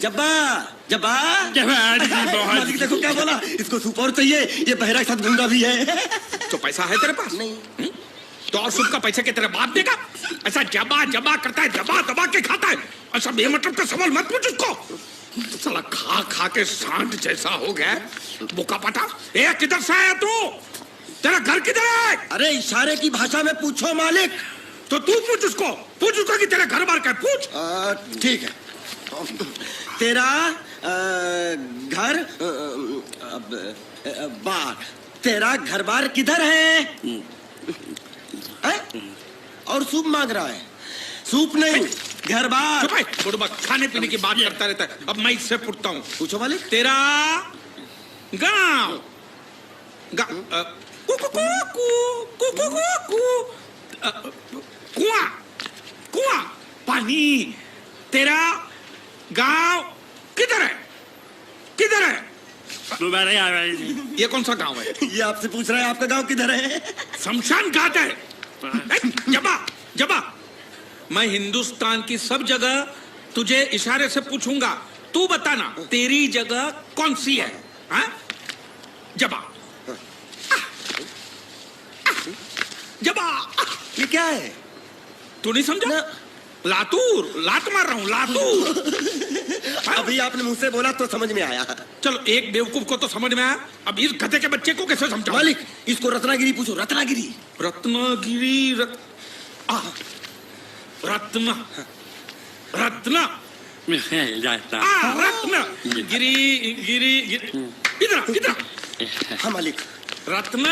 जब्बा जब्बा मालिक देखो क्या बोला, इसको सूप और चाहिए, ये बहरा के साथ गंगा भी है। तो पैसा है तेरे पास? नहीं। तो और सूप का पैसा के तेरे बाप देगा? ऐसा जबा जबा करता है, दबा दबा के खाता है। ऐसा बेमतलब का सवाल मत पूछ उसको। साला खा खा के सांड जैसा हो गया, बोका पटा। ए किधर से आया तू? तेरा घर किधर है? अरे इशारे की भाषा में पूछो मालिक। तो तू पूछ उसको कि तेरा घर बार का है, पूछ। ठीक है, तेरा घर बार, तेरा घर बार किधर है? और सूप मांग रहा है। सूप नहीं, घर बार। चुप है, बुढ़बा खाने पीने की बात करता रहता है। अब मैं इससे पूछता हूँ, पूछो मालिक। तेरा गाँव कुआं कुआं पानी, तेरा गांव किधर है? किधर है? ये कौन सा गांव है? ये आपसे पूछ रहा है आपका गांव किधर है? शमशान घाट है। जबा जबा, मैं हिंदुस्तान की सब जगह तुझे इशारे से पूछूंगा, तू बताना तेरी जगह कौन सी है? हा? जबा जबा, ये क्या है? तू नहीं समझा? लातूर, लात मार रहा हूँ, लातूर। अभी आपने मुझसे बोला तो समझ में आया। चलो एक बेवकूफ को तो समझ में आया, अब इस गधे के बच्चे को कैसे समझाऊं? मालिक इसको रत्नागिरी पूछो, रत्नागिरी। रत्नागिरी रत्न रत्न रत्न गिरी गिरी इधर इधर। हाँ मालिक। रत्न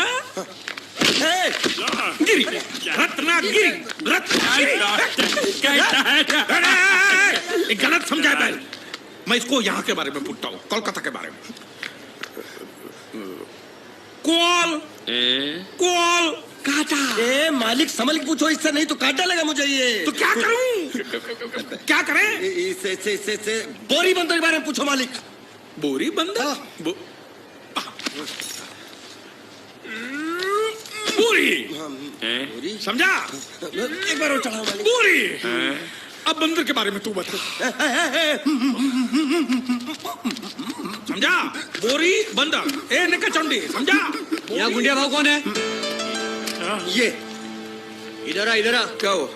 गिरी, रत्नागिरी, रत्नागिरी। गलत समझा है। मैं इसको यहाँ के बारे में पूछता हूँ, कोलकाता के बारे में। कोल काटा। ए मालिक संभल के पूछो, इससे नहीं तो काटा लगा मुझे ये। तो क्या करूं? क्या करें? इससे बोरी बंदर के बारे में पूछो मालिक। बोरी बंदर? बोरी समझा? एक बार और चढ़ाओ मालिक। बोरी। अब बंदर के बारे में तू बता। समझा? बोरी बंदर, ए निका चंडी, समझा? यहाँ गुंडिया भाव कौन है? ये इधर आ, इधर आ। क्या हो?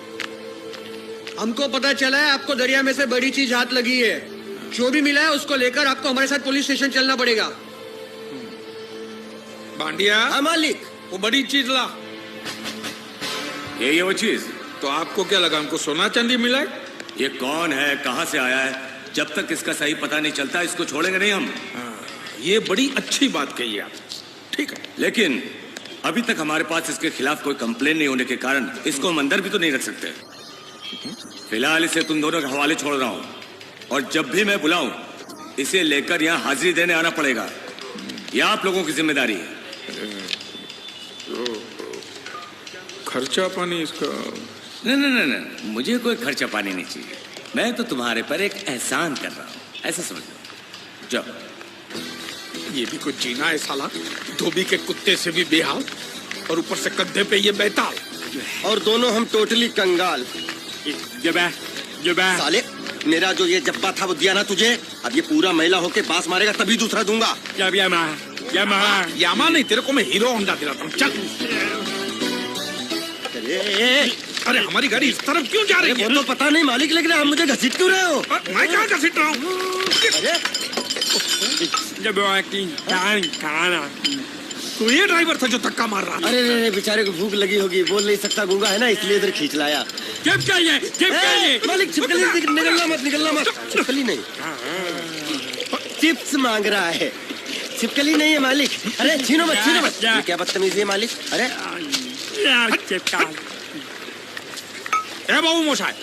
हमको पता चला है आपको दरिया में से बड़ी चीज हाथ लगी है। जो भी मिला है उसको लेकर आपको हमारे साथ पुलिस स्टेशन चलना पड़ेगा। बांडिया। हाँ मालिक। वो बड़ी चीज ला। ये वो चीज? तो आपको क्या लगा हमको सोना चांदी मिला है? ये कौन है, कहाँ से आया है? जब तक इसका सही पता नहीं चलता इसको छोड़ेंगे नहीं हम। ये बड़ी अच्छी बात कही आप। ठीक है, लेकिन अभी तक हमारे पास इसके खिलाफ कोई कंप्लेन नहीं होने के कारण इसको हम अंदर भी तो नहीं रख सकते। फिलहाल इसे तुम दोनों के हवाले छोड़ रहा हूँ, और जब भी मैं बुलाऊं इसे लेकर यहाँ हाजिरी देने आना पड़ेगा। यह आप लोगों की जिम्मेदारी है। खर्चा पानी इसका? नहीं, मुझे कोई खर्चा पानी नहीं चाहिए। मैं तो तुम्हारे पर एक एहसान कर रहा हूँ, ऐसा समझ लो। जाओ। ये भी कुछ जीना है साला, धोबी के कुत्ते से भी बेहाल, और ऊपर से कंधे पे ये बैताल, और दोनों हम टोटली कंगाल। साले मेरा जो ये जब्बा था वो दिया ना तुझे, अब ये पूरा मैला होके बांस मारेगा तभी दूसरा दूंगा। यामा नहीं, तेरे को मैं हीरो होंडा दिलाता हूँ। चल। अरे हमारी गाड़ी इस तरफ क्यों जा रही है? वो तो पता नहीं मालिक, लेकिन आप मुझे घसीट क्यों रहे हो? मैं कहाँ घसीट रहा हूँ? तो ये ड्राइवर था जो धक्का मार रहा था। अरे बेचारे को भूख लगी होगी, बोल नहीं सकता, गूंगा है ना, इसलिए इधर खींच लाया। मालिक छिपकली निकलना मत। छिपकली नहीं, चिप्स मांग रहा है, छिपकली नहीं है मालिक। अरे छीनो मत। ये क्या बदतमीजी है मालिक? अरे ए बाबू मोशाय,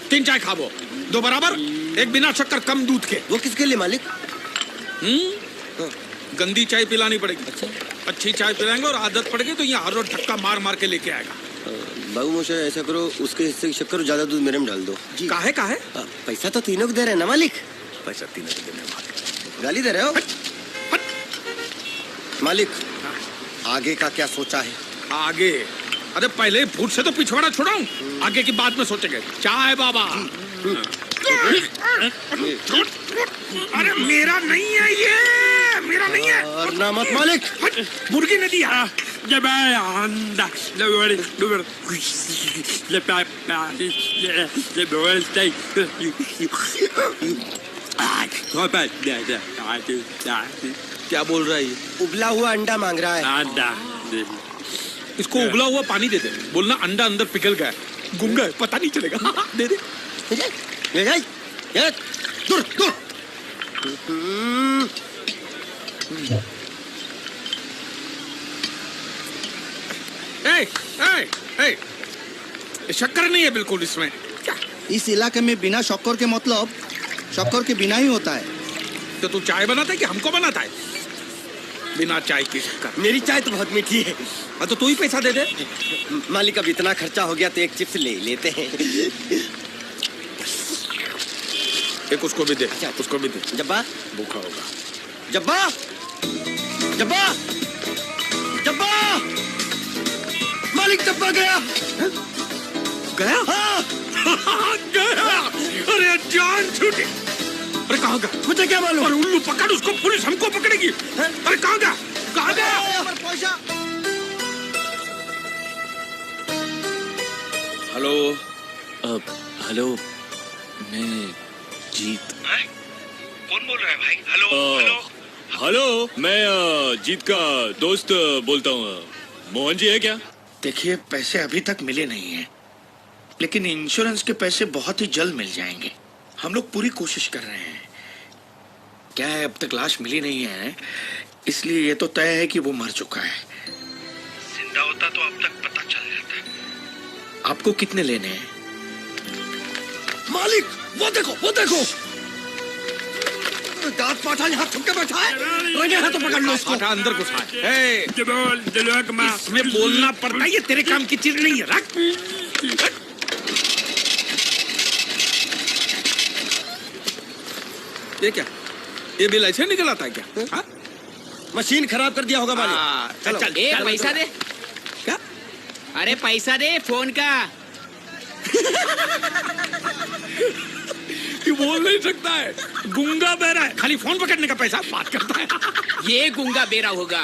3 चाय खाबो, 2 बराबर, 1 बिना शक्कर कम दूध के। वो किसके लिए मालिक? गंदी चाय पिलानी पड़ेगी। अच्छा, अच्छी चाय पिलाएंगे और आदत पड़ गई तो यहाँ हर रोज धक्का मार मार के लेके आएगा। बाबू मोशाय ऐसा करो, उसके हिस्से की शक्कर ज्यादा दूध मेरे में डाल दो। काहे? पैसा तो तीनों को दे रहे हैं ना मालिक? पैसा तीनों को देने वाले। गाली दे रहे हो मालिक? आगे का क्या सोचा है? आगे? अरे पहले भूत से तो पिछवाड़ा छुड़ाऊं, आगे की बात में सोचेंगे। चाय बाबा। अरे मेरा नहीं है ये, मेरा नहीं है। वरना मत मालिक। हट, मुर्गी ने दिया। जब अंडा क्या बोल रहा है ये? उबला हुआ अंडा मांग रहा है। इसको उबला हुआ पानी दे दे, बोलना अंडा अंदर पिघल गया, गुंगा है, पता नहीं चलेगा। दे दे। ले जाए, ये, दूर दूर। शक्कर नहीं है बिल्कुल इसमें। क्या? इस इलाके में बिना शक्कर के मतलब शक्कर के बिना ही होता है। तो तू चाय बनाता है कि हमको बनाता है? बिना चाय की शक्कर। मेरी चाय तो बहुत मीठी है। तो तू ही पैसा दे दे। मालिक अब इतना खर्चा हो गया तो एक चिप्स ले लेते हैं। एक उसको भी दे, उसको भी दे। जब्बा भूखा होगा। जब्बा जब्बा जब्बा मालिक जब्बा गया। गया? हाँ गया। अरे जान छूटी। अरे कहाँ गया? मुझे क्या मालूम? अरे उल्लू पकड़ उसको, पुलिस हमको पकड़ेगी। अरे कहाँ गया? कहाँ गया? हेलो हेलो, मैं जीत। कौन बोल रहा है भाई? हेलो हेलो हेलो, मैं जीत का दोस्त बोलता हूँ। मोहन जी है क्या? देखिए, पैसे अभी तक मिले नहीं हैं, लेकिन इंश्योरेंस के पैसे बहुत ही जल्द मिल जाएंगे। हम लोग पूरी कोशिश कर रहे हैं। क्या है, अब तक लाश मिली नहीं है, इसलिए ये तो तय है कि वो मर चुका है। जिंदा होता तो अब तक पता चल जाता। आपको कितने लेने हैं? मालिक वो देखो, वो देखो। दांत पाठा यहाँ छुप के बैठा है। लगे हाथ तो पकड़ लो इसको। पाठा अंदर घुसा है। इसमें बोलना पड़ता है, ये तेरे काम की चीज नहीं है। रख। ये क्या? ये बिल ऐसे निकल आता है क्या? हाँ? मशीन खराब कर दिया होगा मालिक। चलो, चल, ए, पैसा दे। क्या? अरे पैसा दे फोन का। ये बोल नहीं सकता है, गुंगा बहरा है, खाली फोन पकड़ने का पैसा बात करता है। ये गुंगा बेरा होगा,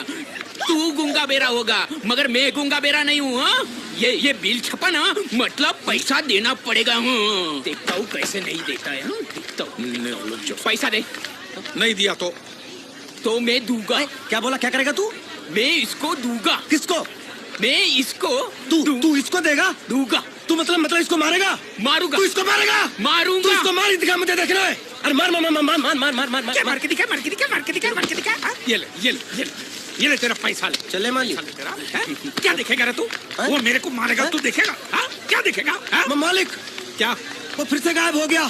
तू गुंगा बेरा होगा, मगर मैं गुंगा बेरा नहीं हूँ। हाँ? ये बिल छपा ना, मतलब पैसा देना पड़ेगा। हाँ? देखता हूँ कैसे नहीं देता है। हाँ? देखता हूँ। पैसा दे। नहीं दिया तो मैं दूंगा। क्या बोला? क्या करेगा तू? मैं इसको दूंगा। किसको? मैं इसको तू इसको देगा? दूंगा। तू मतलब इसको मारेगा? मारूंगा। तू इसको मारेगा? मारूंगा। तू इसको मार दिखा, मुझे देखना है। अरे मार मार मार मार मार मार मार मार क्या? मार के दिखा, मार के दिखा, मार के दिखा, मार के दिखा। हाँ? ये ले, ये ले, ये ले, ये ले तेरा पैसा ले। चले मालिक। तेरा, हैं? क्या देखेगा रे तू? वो मेरे को मारेगा, तू देखेगा? हाँ? क्या देखेगा? हाँ? मालिक क्या? वो फिर से गायब हो गया।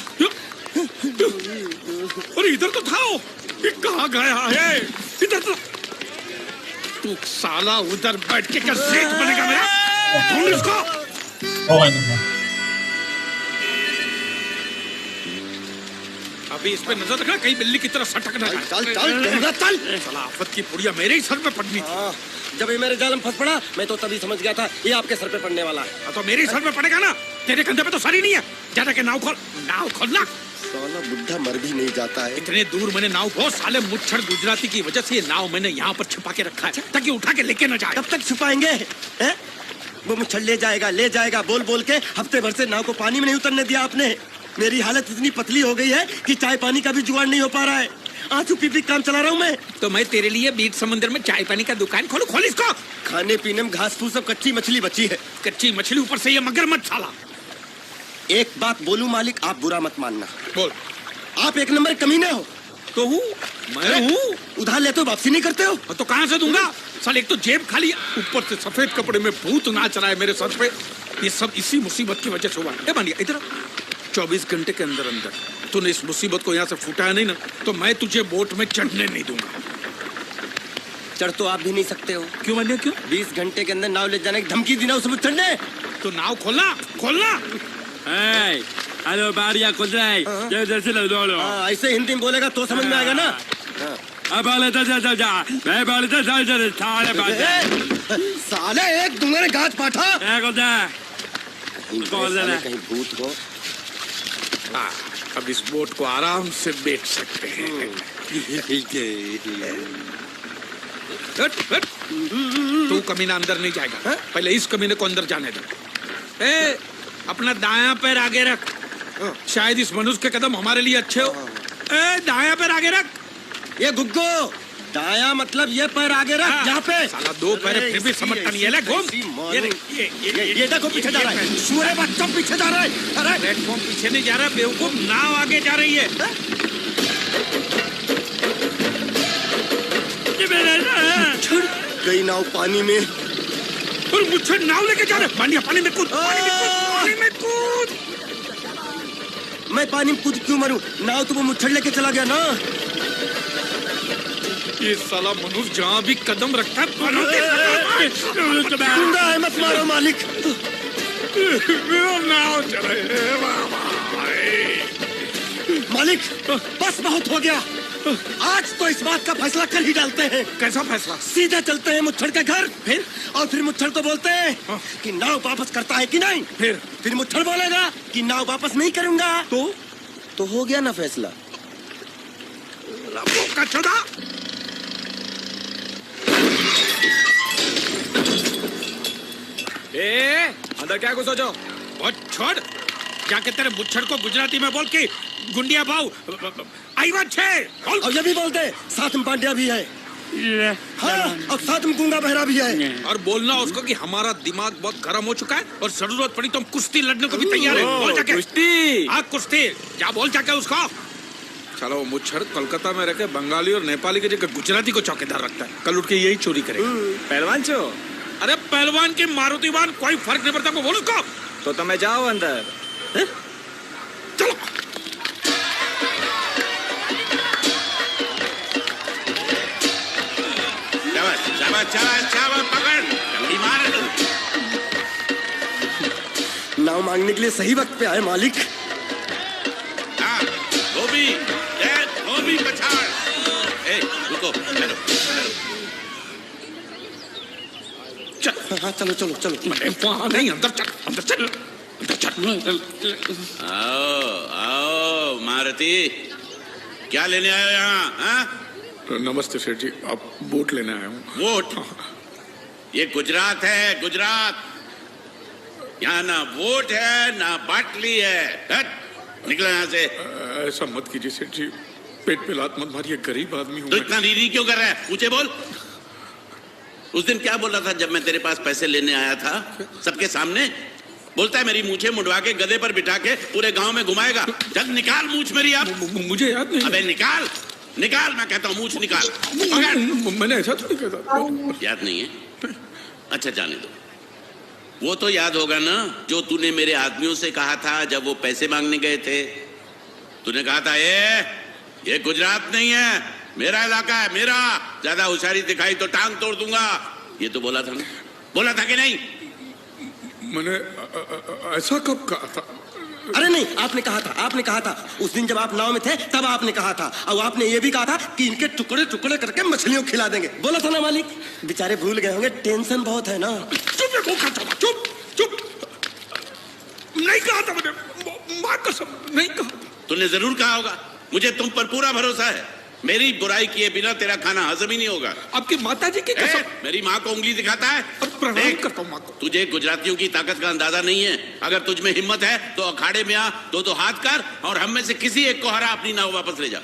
अरे इधर तो था वो, ये कहाँ गया है? इधर तो। तू साला उधर बैठ के क्या सेठ बनेगा मेरा? ढूंढ इसको। अभी इस पे नजर रखना, कहीं बिल्ली की तरह सटक ना जाए। चल चल चल। साला आफत की पुड़िया मेरे ही सर पे पड़नी थी। हाँ, जब ये मेरे जाल में फंस पड़ा, मैं तो तभी समझ गया था ये आपके सर पे पड़ने वाला है। तो मेरे ही सर पे पड़ेगा ना, तेरे कंधे पे तो सर ही नहीं है। जाना के नाव खोल, नाव खोलना। साला बुढ़ा मर भी नहीं जाता है। इतने दूर मैंने नाव, बहुत साले मुच्छर गुजराती की वजह से ये नाव मैंने यहाँ पर छिपा के रखा है, ताकि उठा के लेके न जाए। कब तक छुपाएंगे? हैं? वो मुच्छर ले जाएगा बोल बोल के हफ्ते भर से नाव को पानी में नहीं उतरने दिया आपने। मेरी हालत इतनी पतली हो गई है कि चाय पानी का भी जुगाड़ नहीं हो पा रहा है। आंसू पी काम चला रहा हूँ मैं। तो मैं तेरे लिए बीच समुद्र में चाय पानी का दुकान खोलूं? खोल इसको। खाने पीने में घास फूस सब कच्ची मछली बची है। कच्ची मछली, ऊपर से ये मगरमच्छ साला। एक बात बोलूं मालिक, आप बुरा मत मानना। बोल। आप एक नंबर कमीने हो। तो हूँ, मैं हूँ। उधार लेते हो, वापसी नहीं करते हो। तो कहाँ से दूंगा? साल एक तो जेब खाली, ऊपर से सफेद कपड़े में भूत नाच रहा है मेरे सर पे। ये सब इसी मुसीबत की वजह से हुआ है। मानिए इधर 24 घंटे के अंदर अंदर तूने इस मुसीबत को यहाँ से फुटाया नहीं ना, तो मैं तुझे बोट में चढ़ने नहीं दूंगा। चढ़ तो आप भी नहीं सकते हो। क्यों मानिए? क्यों? 20 घंटे के अंदर नाव ले जाने की धमकी दी ना उस चढ़ने। तो नाव खोलना, खोलना। हेलो, बारिया खुल रहा है। हाँ, ऐसे हिंदी में बोलेगा तो समझ में आएगा ना। अब साले एक दूंगा गाज पाठा। कौन कहीं भूत हो। अब इस बोट को आराम से बेच सकते हैं। हट, हट। तू कमीना अंदर नहीं जाएगा, पहले इस कमीने को अंदर जाने दो। ए, अपना दायां पैर आगे रख, शायद इस मनुष्य के कदम हमारे लिए अच्छे हो। ए, दायां पैर आगे रख। ये गुग्गो, दाया मतलब ये पैर आगे रख, यहाँ पे। साला दो पैर फिर भी समझता नहीं है। ले घूम। ये देखो पीछे जा रहा है, सूरे बच्चा पीछे जा रहा है। अरे प्लेटफॉर्म पीछे नहीं जा रहा, बेवकूफ, नाव आगे जा रही है। गई नाव पानी में। और मुझे नाव लेके जा रहे, पानी में कूद, पानी में कूद। मैं पानी में कूद क्यों मरूं? नाव तो वो मुच्छड़ लेके चला गया ना। ये साला मनुष्य जहाँ भी कदम रखता है गुंडा है, मत मारो मालिक। नाव चले। मालिक बस बहुत हो गया, आज तो इस बात का फैसला कर ही डालते हैं। कैसा फैसला? सीधा चलते हैं मुच्छड़ के घर, फिर मुच्छड़ को बोलते हैं कि नाव वापस करता है कि नहीं। फिर मुच्छड़ बोलेगा कि नाव वापस नहीं करूंगा। तो हो गया ना फैसला। कचौड़ा। अंदर क्या कुछ सोचो? और छोड़, जाके तेरे मुच्छड़ को गुजराती में बोल के गुंडिया भाव आई बात है। और ये भी बोलते साथ में पांड्या भी है। हाँ, और साथ में गूंगा बहरा भी है। और बोलना उसको कि हमारा दिमाग बहुत गर्म हो चुका है और जरूरत पड़ी तो हम कुश्ती लड़ने को भी तैयार है। बोल जाके। कुश्ती? हाँ कुश्ती, जा बोल जाके उसको। चलो वो मुच्छड़ कोलकाता में रखे बंगाली और नेपाली के जगह गुजराती को चौकीदार रखता है, कल उठ के यही चोरी करेगा। पहलवान छो? अरे पहलवान की मारुति वाहन कोई फर्क नहीं पड़ता, को बोल उसको। तो तुम्हें जाओ अंदर। चलो। नाव मांगने के लिए सही वक्त पे आए मालिक। धोबी पछाड़। ए, रुको, चलो। हाँ चलो चलो चलो। वहाँ नहीं, अंदर चल, अंदर चल, अंदर चल। आओ मारुति, क्या लेने आए हो यहाँ? हाँ? नमस्ते सेठ जी, आप बोट लेने आए हूँ। वोट? ये गुजरात है, गुजरात। यहाँ ना वोट है ना बाटली है। हट, निकलो यहाँ से। ऐसा मत कीजिए सेठ जी, पेट पे लात मत मारिए, गरीब आदमी हूँ। तो इतना रीरी क्यों कर रहा है? ऊंचे बोल। उस दिन क्या बोला था जब मैं तेरे पास पैसे लेने आया था सबके सामने? बोलता है मेरी मूछें मुंडवा के गधे पर बिठा के पूरे गांव में घुमाएगा। जब निकाल मूछ मेरी। आप मुझे याद नहीं। अबे निकाल, निकाल, मैं कहता हूँ मूछ निकाल। मैंने ऐसा थोड़ी कहता। याद नहीं है? अच्छा जाने दो। वो तो याद होगा ना जो तूने मेरे आदमियों से कहा था जब वो पैसे मांगने गए थे। तूने कहा था ये गुजरात नहीं है, मेरा इलाका है, मेरा। ज्यादा होशियारी दिखाई तो टांग तोड़ दूंगा। ये तो बोला था ना? बोला था कि नहीं? मैंने ऐसा कब कहा था? अरे नहीं, आपने कहा था, आपने कहा था। उस दिन जब आप नाव में थे तब आपने कहा था। और आपने ये भी कहा था कि इनके टुकड़े टुकड़े करके मछलियों खिला देंगे। बोला था ना मालिक? बेचारे भूल गए होंगे, टेंशन बहुत है ना। चुप चुप। नहीं कहा था मैंने, माँ कसम नहीं कहा। तूने जरूर कहा होगा। मुझे तुम पर पूरा भरोसा है। मेरी बुराई किए बिना तेरा खाना हजम ही नहीं होगा। आपकी माता जी की कसम। मेरी माँ को उंगली दिखाता है। प्रणाम करता हूँ माँ को। तुझे गुजरातियों की ताकत का अंदाजा नहीं है। अगर तुझ में हिम्मत है तो अखाड़े में आ, दो हाथ कर और हम में से किसी एक को हरा अपनी नाव वापस ले जा।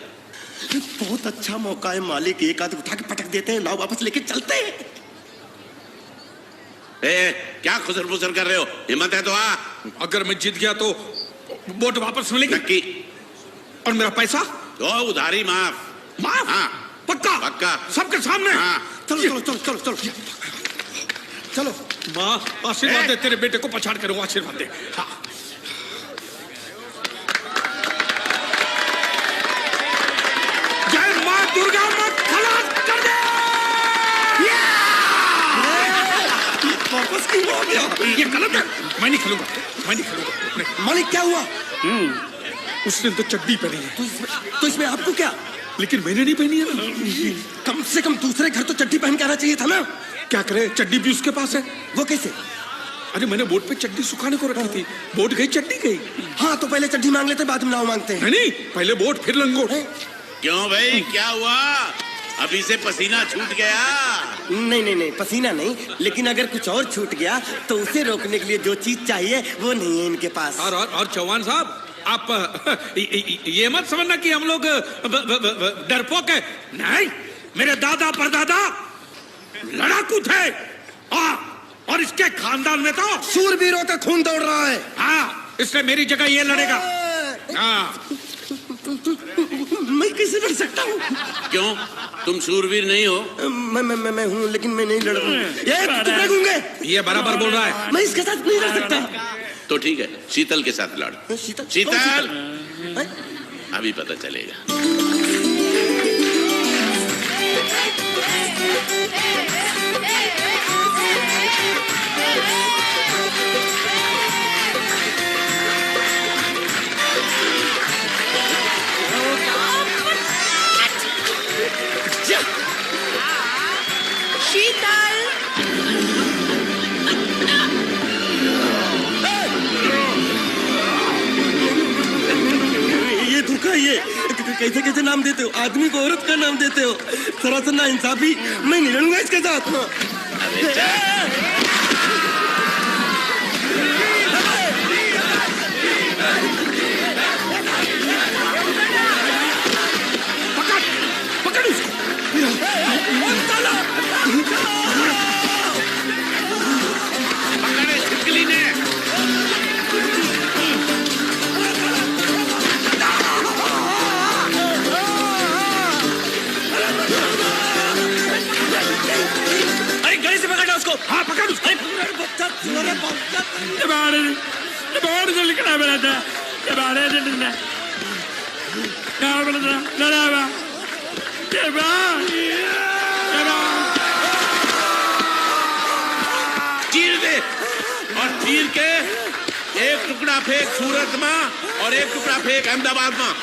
बहुत अच्छा मौका है मालिक, एक आदमी उठा के पटक देते हैं, नाव वापस लेके चलते हैं। क्या खुसर फुसर कर रहे हो? हिम्मत है तो आ। अगर मैं जीत गया तो बोट वापस मिलेगी? नक्की। और मेरा पैसा? तो उधारी माफ। माफ? हाँ पक्का? पक्का। सबके सामने? हाँ। चलो चलो चलो चलो चलो चलो। माँ आशीर्वाद दे, तेरे बेटे को पछाड़ करूँ, आशीर्वाद दे। हाँ। जय माँ दुर्गा, माँ खलास कर दे। वापस क्यों हो गया? ये गलत है, मैं नहीं खेलूंगा, मैं नहीं खेलूंगा। मालिक क्या हुआ? उसने तो चड्डी पहनी है। तो इसमें आपको क्या? लेकिन मैंने नहीं पहनी है ना। कम से कम दूसरे घर तो चड्डी पहन के आना चाहिए था ना। क्या करे, चड्डी भी उसके पास है। वो कैसे? अरे मैंने बोट पे चड्डी सुखाने को रखी थी, बोट गई चड्डी गई। हाँ तो पहले चड्डी मांग लेते बाद में नाव मांगते हैं। नहीं पहले बोट फिर लंगोट। क्यों भाई क्या हुआ? अभी से पसीना छूट गया? नहीं नहीं नहीं, पसीना नहीं, लेकिन अगर कुछ और छूट गया तो उसे रोकने के लिए जो चीज चाहिए वो नहीं है इनके पास। और चौहान साहब आप ये मत समझना कि हम लोग डरपोक है। नहीं, मेरे दादा परदादा लड़ाकू थे और इसके खानदान में तो शूरवीरों का खून दौड़ रहा है। हाँ, इसलिए मेरी जगह ये लड़ेगा। हाँ। मैं कैसे लड़ सकता हूँ? क्यों, तुम शूरवीर नहीं हो? मैं हूँ, लेकिन मैं नहीं लड़ रहा हूँ। ये बराबर बोल रहा है। मैं इसके साथ नहीं लड़ सकता। तो ठीक है, शीतल के साथ लड़। शीतल? शीतल, अभी पता चलेगा। शीतल, ये धोखा, ये कैसे कैसे नाम देते हो? आदमी को औरत का नाम देते हो, सरासर ना इंसाफी। मैं नहीं लड़ूंगा इसके साथ। अरे पकड़ उसको। पकड़े छिपकली ने। अरे गले से पकड़ना उसको। हाँ पकड़ उसको। बाहर से लिखना मेरा था, बाहर से लिखना। चीर दे, और चीर के एक टुकड़ा फेंक सूरत में और एक टुकड़ा फेंक अहमदाबाद में।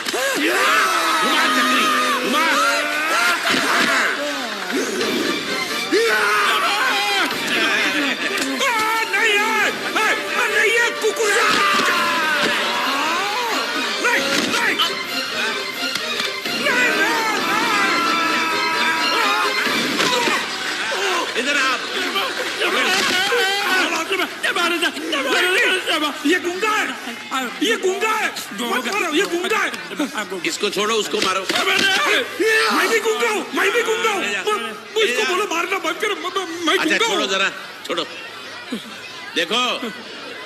घुमा चक्री, घुमा। नहीं है कुकुर। इधर आप। ये गुंगा है, ये गुंगा है, मत मारो, ये गुंगा है। इसको छोड़ो, उसको मारो। मैं भी गुंगा हूँ, मैं भी गुंगा हूँ। इसको बोलो मारना बंद करो, मैं अच्छा गुंगा छोड़ो हूँ। जरा, छोड़ो। देखो,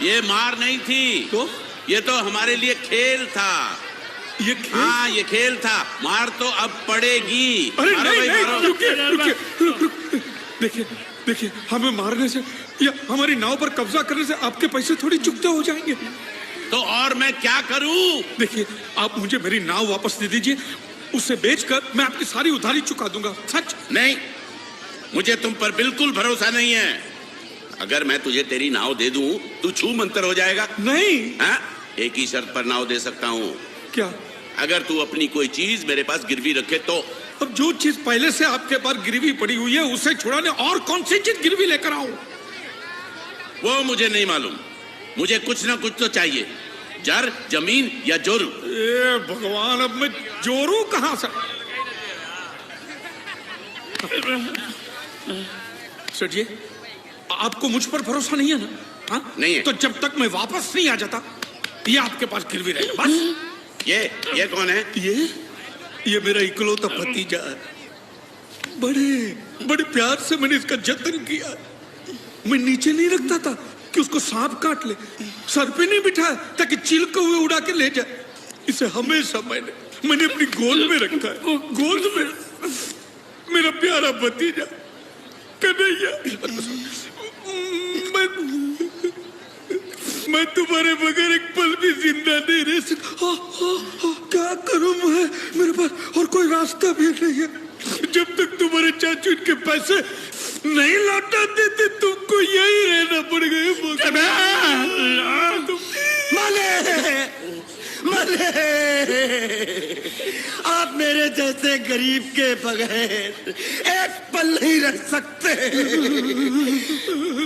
ये मार नहीं थी, तो ये तो हमारे लिए खेल था। ये खेल? हाँ, ये खेल था। मार तो अब पड़ेगी। अरे मारो नहीं भाई, नहीं, मारो। रुकिए। देखिए देखिए, हमें मारने से या हमारी नाव पर कब्जा करने से आपके पैसे थोड़ी चुकते हो जाएंगे। तो और मैं क्या करूं? देखिए, आप मुझे मेरी नाव वापस दे दीजिए, उसे बेचकर मैं आपकी सारी उधारी चुका दूंगा। सच? नहीं, मुझे तुम पर बिल्कुल भरोसा नहीं है। अगर मैं तुझे तेरी नाव दे दूं, तू छू मंतर हो जाएगा। नहीं। हाँ? एक ही शर्त पर नाव दे सकता हूँ। क्या? अगर तू अपनी कोई चीज मेरे पास गिरवी रखे तो। अब जो चीज पहले से आपके पास गिरवी पड़ी हुई है उसे छुड़ाने और कौन सी चीज गिरवी लेकर आऊं? वो मुझे नहीं मालूम। मुझे कुछ ना कुछ तो चाहिए, जर, जमीन या जोरू। ए भगवान, अब मैं जोरू कहां से? सर जी, आपको मुझ पर भरोसा नहीं है ना? हाँ? नहीं है। तो जब तक मैं वापस नहीं आ जाता, ये आपके पास गिरवी रहेगा बस। ये कौन है? ये मेरा इकलौता भतीजा है। बड़े बड़े प्यार से मैंने इसका जतन किया। मैं नीचे नहीं रखता था कि उसको सांप काट ले, सर पे नहीं बिठाया ताकि चील को हुए उड़ा के ले जाए। इसे हमेशा मैंने अपनी गोद में रखा है। गोद में मेरा प्यारा भतीजा कन्हैया। मैं तुम्हारे बगैर एक पल भी जिंदा नहीं रह सकता। क्या करूं मैं? मेरे पास और कोई रास्ता भी नहीं है। जब तक तुम्हारे चाचू इनके पैसे नहीं लौटा देते, तुमको यही रहना पड़ेगा। माले, आप मेरे जैसे गरीब के बगैर एक पल नहीं रह सकते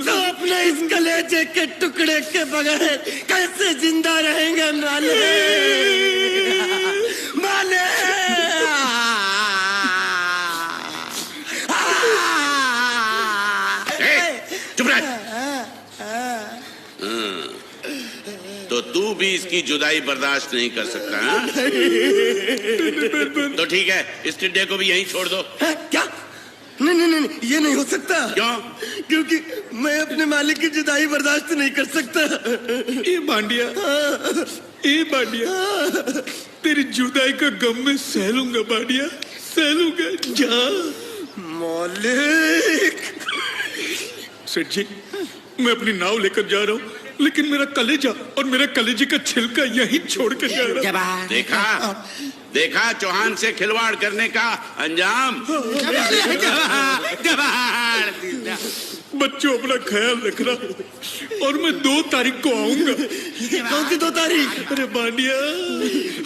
तो अपने इस कलेजे के टुकड़े के बगैर कैसे जिंदा रहेंगे माले माले चुप रह। तो तू भी इसकी जुदाई बर्दाश्त नहीं कर सकता हाँ? तो ठीक है, इस टिड्डे को भी यहीं छोड़ दो। क्या? नहीं नहीं नहीं, ये नहीं हो सकता। क्यों? क्योंकि मैं अपने मालिक की जुदाई बर्दाश्त नहीं कर सकता। ए बांडिया, ए बांडिया, तेरी जुदाई का गम में सह लूंगा बांडिया, सह लूंगा। जा मालिक। सेठ जी, मैं अपनी नाव लेकर जा रहा हूँ, लेकिन मेरा कलेजा और मेरा कलेजे का छिलका यहीं छोड़ कर जा रहा हूँ। देखा देखा चौहान से खिलवाड़ करने का अंजाम। बच्चों, अपना ख्याल रखना और मैं 2 तारीख को आऊंगा। कौन सी 2 तारीख? अरे बांडिया,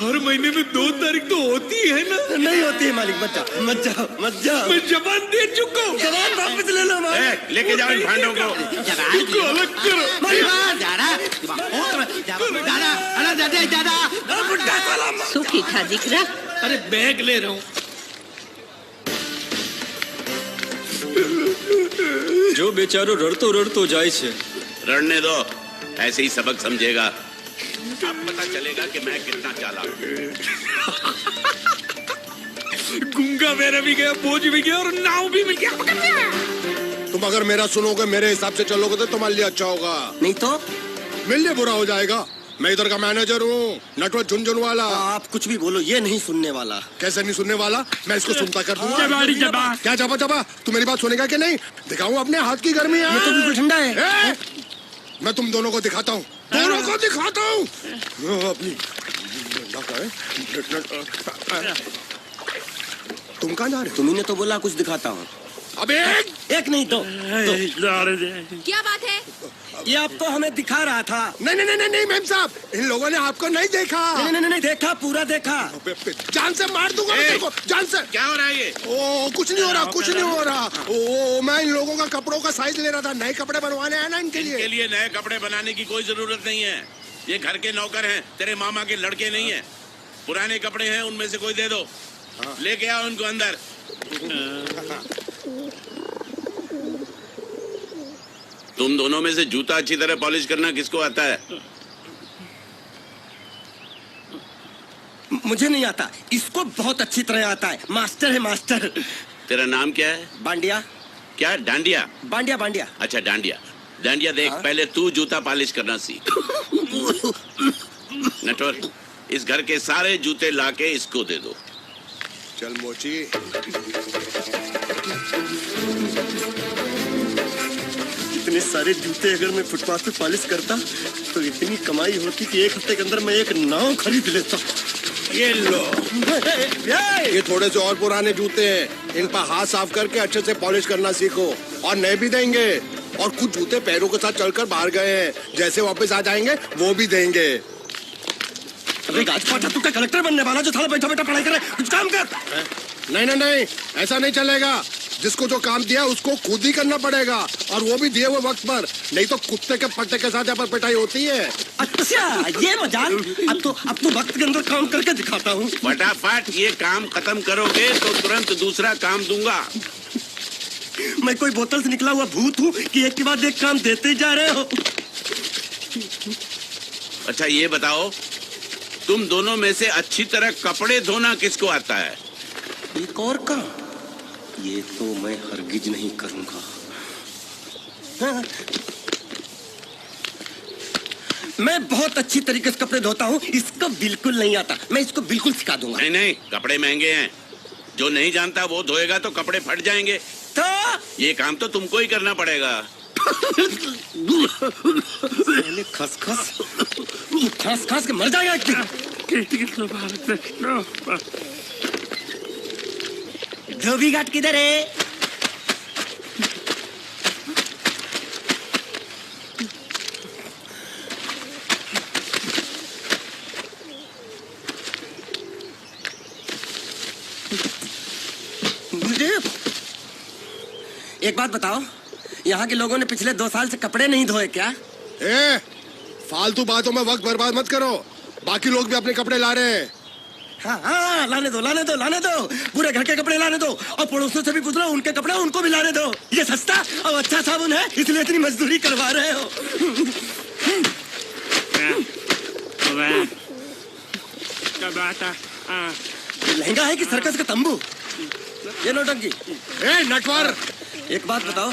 हर महीने में 2 तारीख तो होती है ना? नहीं होती है मालिक, मत जाओ मत जाओ मत जाओ। मैं जबान दे चुका हूँ। जवाब वापस ले लो मालिक। लेके जाओ इन भांडों को। इनको अलग करो। सुखी था दिखरा। अरे बैग ले रहा हूँ। जो बेचारो रड़तो जाए छे। रड़ने दो, ऐसे ही सबक समझेगा। अब पता चलेगा कि मैं कितना चालाक हूँ। गुंगा मेरा भी गया, बोझ भी गया और नाव भी मिल गया। तुम अगर मेरा सुनोगे, मेरे हिसाब से चलोगे तो तुम्हारे लिए अच्छा होगा, नहीं तो मेरे लिए बुरा हो जाएगा। मैं इधर का मैनेजर हूँ, नटवर झुनझुन वाला। आप कुछ भी बोलो, ये नहीं सुनने वाला। कैसे नहीं सुनने वाला? मैं इसको सुनता कर दूंगा। क्या जबा जबा? तू मेरी बात सुनेगा कि नहीं? दिखाऊं अपने हाथ की गर्मी? ये तो बिल्कुल ठंडा है। मैं तुम दोनों को दिखाता हूँ, दोनों को दिखाता हूँ। तुम कहाँ जा रहे हो? तुम्ही ने तो बोला कुछ दिखाता हूँ। अब एक नहीं तो। क्या बात है? ये आपको हमें दिखा रहा था। नहीं नहीं नहीं नहीं मेम साहब, इन लोगों ने आपको नहीं देखा। नहीं नहीं नहीं देखा, पूरा देखा। जान से मार दूंगा मैं तेरे को, जान से। क्या हो रहा है ये? ओ कुछ नहीं हो रहा, कुछ नहीं हो रहा। ओ मैं इन लोगों का कपड़ों का साइज ले रहा था, नए कपड़े बनवाने हैं ना इनके इनके लिए। लिए नए कपड़े बनाने की कोई जरूरत नहीं है। ये घर के नौकर हैं, तेरे मामा के लड़के नहीं है। पुराने कपड़े हैं, उनमें से कोई दे दो। लेके आओ उनको अंदर। तुम दोनों में से जूता अच्छी तरह पॉलिश करना किसको आता है? मुझे नहीं आता, इसको बहुत अच्छी तरह आता है। मास्टर है मास्टर। तेरा नाम क्या है? बांडिया। क्या? डांडिया? बांडिया बांडिया। अच्छा डांडिया। डांडिया देख, पहले तू जूता पॉलिश करना सीख। नटवर, इस घर के सारे जूते लाके इसको दे दो। चल मोची। इतने सारे जूते अगर मैं फुटपाथ पे पॉलिश करता तो इतनी कमाई होती कि 1 हफ्ते के अंदर मैं एक नाव खरीद लेता। ये लो, ये थोड़े से और पुराने जूते हैं, इन पर हाथ साफ करके अच्छे से पॉलिश करना सीखो। और नए भी देंगे, और कुछ जूते पैरों के साथ चलकर बाहर गए हैं, जैसे वापस आ जाएंगे वो भी देंगे। अरे गाजपाटा, तू क्या कलेक्टर बनने वाला जो थाला बैठा बैठा पढ़ाई करे? कुछ काम कर। नहीं नहीं नहीं, ऐसा नहीं चलेगा। जिसको जो काम दिया उसको खुद ही करना पड़ेगा, और वो भी दिए हुए वक्त पर, नहीं तो कुत्ते के पट्टे के साथ यहाँ पर पिटाई होती है। अच्छा ये मजाक। अब तो वक्त के अंदर काम करके दिखाता हूँ। फटाफट ये काम खत्म करोगे तो तुरंत दूसरा काम दूंगा। मैं कोई बोतल से निकला हुआ भूत हूँ कि एक के बाद एक काम देते जा रहे हो? अच्छा ये बताओ, तुम दोनों में से अच्छी तरह कपड़े धोना किसको आता है? एक और काम, ये तो मैं हरगिज नहीं करूंगा। हाँ। मैं बहुत अच्छी तरीके से कपड़े धोता हूँ, इसको बिल्कुल नहीं आता। मैं इसको बिल्कुल सिखा दूंगा। नहीं नहीं, कपड़े महंगे हैं, जो नहीं जानता वो धोएगा तो कपड़े फट जाएंगे। तो ये काम तो तुमको ही करना पड़ेगा। पहले खसखस के मर जाएगा। धोबी घाट किधर है? एक बात बताओ, यहाँ के लोगों ने पिछले 2 साल से कपड़े नहीं धोए क्या? ए, फालतू बातों में वक्त बर्बाद मत करो। बाकी लोग भी अपने कपड़े ला रहे हैं। हाँ हाँ, लाने दो लाने दो लाने दो, पूरे घर के कपड़े लाने दो, और पड़ोसियों से भी पूछ लो, उनके कपड़े उनको भी लाने दो। ये सस्ता और अच्छा साबुन है, इसलिए इतनी मजदूरी करवा रहे हो। लहंगा है कि सर्कस का तंबू? ये नौटंकी। ए नटवर, एक बात बताओ,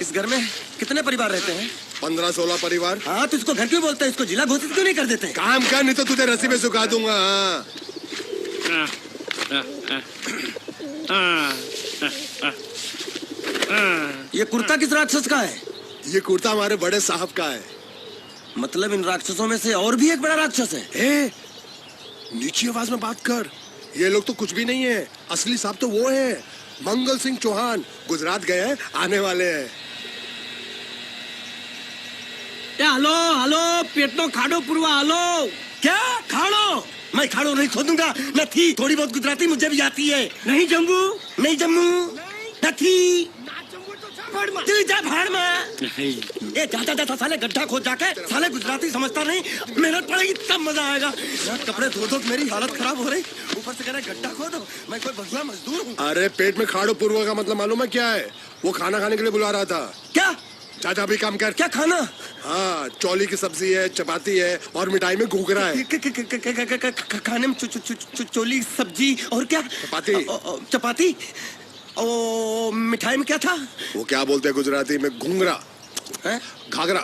इस घर में कितने परिवार रहते हैं? 15-16 परिवार। हाँ, तो इसको घर क्यों बोलते हैं? इसको जिला घोषित क्यों नहीं कर देते? काम कर, नहीं तो तुझे रस्सी में सुखा दूंगा। ये कुर्ता किस राक्षस का है? ये कुर्ता हमारे बड़े साहब का है। मतलब इन राक्षसों में से और भी एक बड़ा राक्षस है? ए, नीची आवाज में बात कर। ये लोग तो कुछ भी नहीं है, असली साहब तो वो है, मंगल सिंह चौहान। गुजरात गए हैं, आने वाले हैं। हेलो हेलो, पेटनो खाड़ो पुरवा, हेलो। क्या खाड़ो? मैं खाड़ो नहीं खोदूंगा। न थी, थोड़ी बहुत गुजराती मुझे भी आती है। नहीं जम्मू, नहीं जम्मू, न थी। तू जा भाड़ में। ये जाता जाता साले गड्ढा खोद जाके, साले गुजराती समझता नहीं, मेहनत पड़ेगी तब मजा आएगा। यार कपड़े धो धो मेरी हालत खराब हो रही, ऊपर से कह रहे गड्ढा खोदो। मैं कोई बगुआ मजदूर हूँ? अरे पेट में खाड़ो पूर्वा का मतलब मालूम है क्या है? वो खाना खाने के लिए बुला रहा था। क्या? चाचा भी काम कर। क्या खाना? हाँ, चौली की सब्जी है, चपाती है और मिठाई में घूघरा है। खाने में चोली सब्जी और क्या? चपाती। चपाती। ओ, मिठाई में क्या था? वो क्या बोलते हैं गुजराती में? घूंगरा, घाघरा,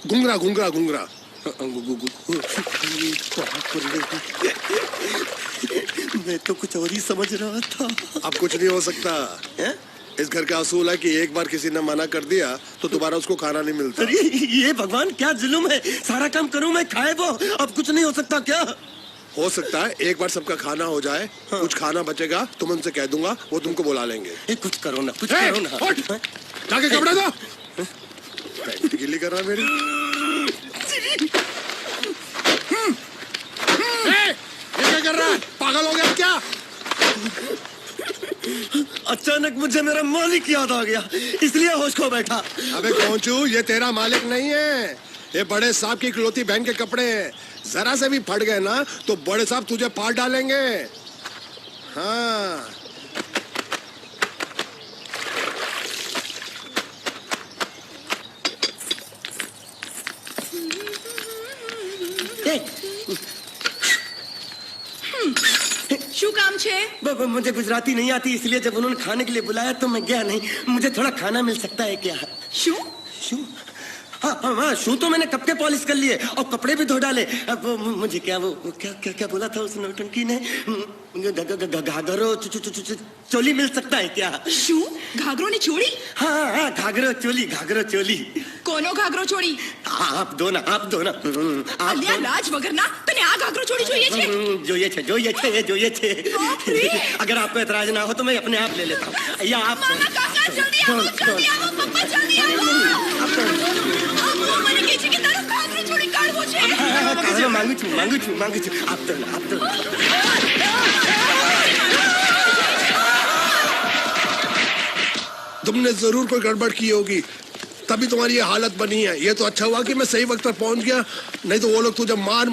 घूंगरा घूंगरा घूंगरा। मैं तो कुछ और ही समझ रहा था। अब कुछ नहीं हो सकता है? इस घर का असूल है कि एक बार किसी ने मना कर दिया तो दोबारा उसको खाना नहीं मिलता। अरे ये भगवान क्या जुल्म है, सारा काम करूं मैं, खाए वो। अब कुछ नहीं हो सकता क्या? हो सकता है एक बार सबका खाना हो जाए। हाँ। कुछ खाना बचेगा तो मैं उनसे कह दूंगा, वो तुमको बुला लेंगे। कुछ करो ना, कुछ करो ना। जाके कपड़ा दो। गिल्ली कर रहा है मेरी। ये क्या कर रहा है? पागल हो गया क्या? अचानक मुझे मेरा मालिक याद आ गया, इसलिए होश खो बैठा। अबे कौनचू, ये तेरा मालिक नहीं है, ये बड़े साहब की इकलौती बहन के कपड़े हैं। जरा से भी फट गए ना तो बड़े साहब तुझे पार डालेंगे। हाँ। શું કામ છે? मुझे गुजराती नहीं आती, इसलिए जब उन्होंने खाने के लिए बुलाया तो मैं गया नहीं। मुझे थोड़ा खाना मिल सकता है क्या? શું? शू? हाँ हाँ हाँ, शू तो मैंने कब के पॉलिश कर लिए और कपड़े भी धो डाले। अब मुझे क्या वो क्या क्या क्या बोला था उस नौटंकी ने? घाघरो चोली मिल सकता है क्या? શું? ઘાઘરો ને ચોળી? हाँ हाँ, घाघरो चोली, घाघरो चोली। કોનો ઘાઘરો ચોળી? आप दो ना, आप दो ना। અલ્યા લાજ વગરના, તને આ ઘાઘરો ચોળી જોઈએ છે? જોઈએ છે। अगर आपको एतराज ना हो तो मैं अपने आप ले लेता हूँ। या आप મામા કાકા જલ્દી આવો, પપ્પા જલ્દી આવો। અમ્મુ મને કહે છે કે તારો ઘાઘરો ચોળી કાઢવો છે। मांगू छू। आप दो ना, आप दो। तुमने जरूर कोई गड़बड़ की होगी, तभी तुम्हारी ये हालत बनी है। ये तो अच्छा हुआ कि मैं सही वक्त पर पहुंच गया, नहीं तो वो लोग तुझे मार